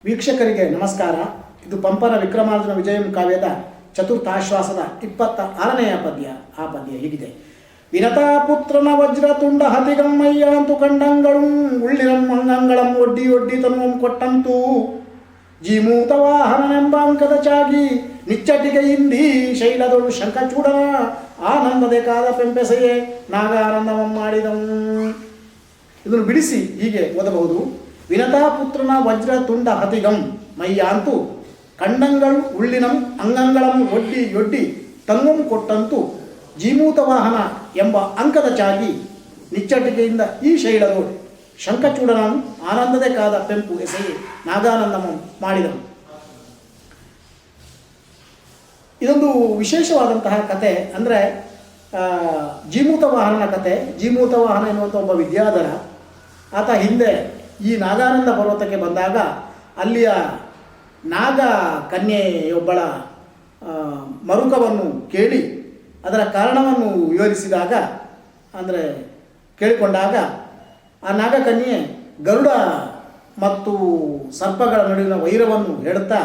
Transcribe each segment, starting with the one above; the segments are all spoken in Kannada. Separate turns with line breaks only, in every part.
ವೀಕ್ಷಕರಿಗೆ ನಮಸ್ಕಾರ. ಇದು ಪಂಪನ ವಿಕ್ರಮಾರ್ಜುನ ವಿಜಯಂ ಕಾವ್ಯದ ಚತುರ್ಥಾಶ್ವಾಸದ 26ನೆಯ ಪದ್ಯ. ಆ ಪದ್ಯ ಹೀಗಿದೆ: ವಿನತಾ ಪುತ್ರನ ವಜ್ರತುಂಡ ಹತಿಗಮ್ಮಯ್ಯಾಂತು ಕಂಡಂಗಳು ಉಳ್ಳಿರಂ ಅಂಗಂಗಳಂ ಒಡ್ಡಿ ಒಡ್ಡಿ ತನುವಂ ಕೊಟ್ಟಂತೂ ಜೀಮೂತ ವಾಹನನೆಂಬಾಂಕದ ಚಾಗಿ ನಿಚ್ಚಟಿಗೆಯಿಂದಿ ಶೈಲದೊಳು ಶಂಖಚೂಡನ ಆನಂದದೆ ಕಾದ ಪೆಂಪೆಸೆಯೇ ನಾಗಾನಂದವಂ ಮಾಡಿದಂ. ಇದನ್ನು ಬಿಡಿಸಿ ಹೀಗೆ ಓದಬಹುದು: ವಿನತಾ ಪುತ್ರನ ವಜ್ರ ತುಂಡ ಹತಿಗಂ ಮಯ್ಯಾಂತು ಕಂಡಂಗಳು ಉಳ್ಳಿನಂ ಅಂಗಂಗಳಂ ಒಡ್ಡಿ ಒಡ್ಡಿ ತನ್ವಂ ಕೊಟ್ಟಂತು ಜೀಮೂತ ವಾಹನ ಎಂಬ ಅಂಕದ ಚಾಗಿ ನಿಚ್ಚಟಿಕೆಯಿಂದ ಈ ಶೈಲರು ಶಂಖಚೂಡನಂ ಆನಂದದೆ ಕಾದ ಪೆಂಪು ಎಸೆಯೇ ನಾಗಾನಂದಮಂ ಮಾಡಿದನು. ಇದೊಂದು ವಿಶೇಷವಾದಂತಹ ಕತೆ. ಅಂದರೆ ಜೀಮೂತ ವಾಹನನ ಕತೆ. ಜೀಮೂತ ವಾಹನ ಎನ್ನುವಂಥ ಒಬ್ಬ ವಿದ್ಯಾಧರ, ಆತ ಹಿಂದೆ ಈ ನಾಗಾನಂದ ಪರ್ವತಕ್ಕೆ ಬಂದಾಗ ಅಲ್ಲಿಯ ನಾಗ ಕನ್ಯೆಯೊಬ್ಬಳ ಮರುಕವನ್ನು ಕೇಳಿ ಅದರ ಕಾರಣವನ್ನು ವಿವರಿಸಿದಾಗ, ಅಂದರೆ ಕೇಳಿಕೊಂಡಾಗ, ಆ ನಾಗಕನ್ಯೆ ಗರುಡ ಮತ್ತು ಸರ್ಪಗಳ ನಡುವಿನ ವೈರವನ್ನು ಹೇಳುತ್ತಾ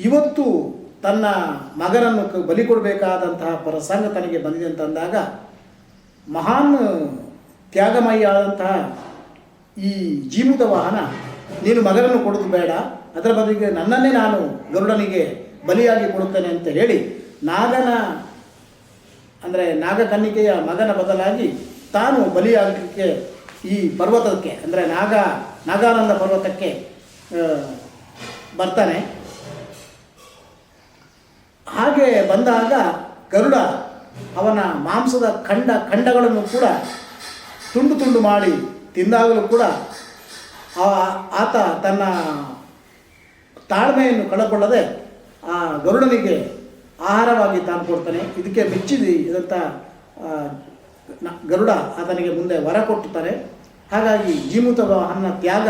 ಇವತ್ತು ತನ್ನ ಮಗನನ್ನು ಬಲಿ ಕೊಡಬೇಕಾದಂತಹ ಪ್ರಸಂಗ ತನಗೆ ಬಂದಿದೆ ಅಂತಂದಾಗ, ಮಹಾನ್ ತ್ಯಾಗಮಯಿ ಆದಂತಹ ಈ ಜೀಮೂತ ವಾಹನ, ನೀನು ಮಗನನ್ನು ಕೊಡೋದು ಬೇಡ, ಅದರ ಬದಲಿಗೆ ನನ್ನನ್ನೇ ನಾನು ಗರುಡನಿಗೆ ಬಲಿಯಾಗಿ ಕೊಡುತ್ತೇನೆ ಅಂತ ಹೇಳಿ ಅಂದರೆ ನಾಗಕನ್ನಿಕೆಯ ಮಗನ ಬದಲಾಗಿ ತಾನು ಬಲಿಯಾಗಲಿಕ್ಕೆ ಈ ಪರ್ವತಕ್ಕೆ, ಅಂದರೆ ನಾಗಾನಂದ ಪರ್ವತಕ್ಕೆ ಬರ್ತಾನೆ. ಹಾಗೆ ಬಂದಾಗ ಗರುಡ ಅವನ ಮಾಂಸದ ಖಂಡಗಳನ್ನು ಕೂಡ ತುಂಡು ತುಂಡು ಮಾಡಿ ತಿಂದಾಗಲೂ ಕೂಡ ಆತ ತನ್ನ ತಾಳ್ಮೆಯನ್ನು ಕಳಕೊಳ್ಳದೆ ಆ ಗರುಡನಿಗೆ ಆಹಾರವಾಗಿ ತಾನು ಕೊಡ್ತಾನೆ. ಇದಕ್ಕೆ ಇದಂಥ ಗರುಡ ಆತನಿಗೆ ಮುಂದೆ ವರ ಕೊಟ್ಟುತ್ತಾರೆ. ಹಾಗಾಗಿ ಜೀಮೂತ ವಾಹನ ತ್ಯಾಗ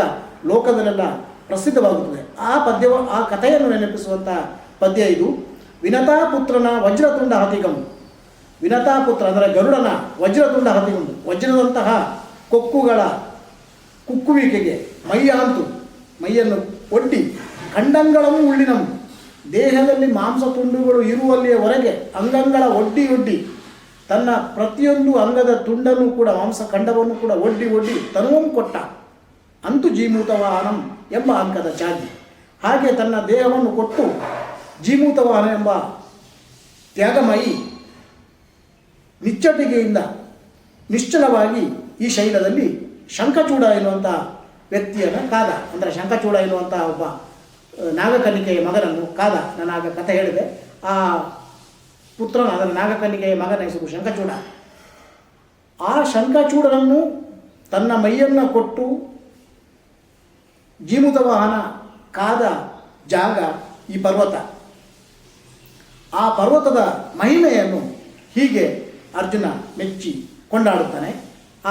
ಲೋಕದಲ್ಲೆಲ್ಲ ಪ್ರಸಿದ್ಧವಾಗುತ್ತದೆ. ಆ ಕಥೆಯನ್ನು ನೆನಪಿಸುವಂಥ ಪದ್ಯ ಇದು. ವಿನತಾ ಪುತ್ರನ ವಜ್ರತುಂಡ ಹತಿಗಂ. ವಿನತಾ ಪುತ್ರ ಅಂದರೆ ಗರುಡನ ವಜ್ರತುಂಡ ಹತಿಗಂ, ವಜ್ರದಂತಹ ಕೊಕ್ಕುಗಳ ಕುಕ್ಕುವಿಕೆಗೆ ಮೈಯನ್ನು ಒಡ್ಡಿ ಕಂಡಂಗಳವು ಉಳ್ಳಿನಂ, ದೇಹದಲ್ಲಿ ಮಾಂಸ ತುಂಡುಗಳು ಇರುವಲ್ಲಿಯವರೆಗೆ ಅಂಗಗಳ ಒಡ್ಡಿ ತನ್ನ ಪ್ರತಿಯೊಂದು ಅಂಗದ ತುಂಡನ್ನು ಕೂಡ ಮಾಂಸ ಖಂಡವನ್ನು ಕೂಡ ಒಡ್ಡಿ ತನುವಂ ಕೊಟ್ಟ ಅಂತೂ ಜೀಮೂತ ವಾಹನಂ ಎಂಬ ಅಂಕದ ಚಾಗಿ. ಹಾಗೆ ತನ್ನ ದೇಹವನ್ನು ಕೊಟ್ಟು ಜೀಮೂತ ವಾಹನ ಎಂಬ ತ್ಯಾಗಮಯಿ ನಿಚ್ಚಟಿಗೆಯಿಂದ ನಿಶ್ಚಲವಾಗಿ ಈ ಶೈಲದಲ್ಲಿ ಶಂಖಚೂಡ ಎನ್ನುವಂಥ ವ್ಯಕ್ತಿಯನ್ನು ಕಾದ. ಅಂದರೆ ಶಂಖಚೂಡ ಎನ್ನುವಂಥ ಒಬ್ಬ ನಾಗಕನ್ನಿಕೆಯ ಮಗನನ್ನು ಕಾದ. ನಾನಾಗ ಕಥೆ ಹೇಳಿದೆ. ಆ ಪುತ್ರನ, ಅದರ ನಾಗಕನ್ನಿಕೆಯ ಮಗನ ಹೆಸರು ಶಂಖಚೂಡ. ಆ ಶಂಖಚೂಡನನ್ನು ತನ್ನ ಮೈಯನ್ನು ಕೊಟ್ಟು ಜೀಮೂತ ವಾಹನ ಕಾದ ಜಾಗ ಈ ಪರ್ವತ. ಆ ಪರ್ವತದ ಮಹಿಮೆಯನ್ನು ಹೀಗೆ ಅರ್ಜುನ ಮೆಚ್ಚಿ ಕೊಂಡಾಡುತ್ತಾನೆ.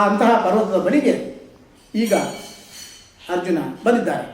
ಅಂತಹ ಪರ್ವತದ ಬಳಿಗೆ ಈಗ ಅರ್ಜುನ ಬಂದಿದ್ದಾರೆ.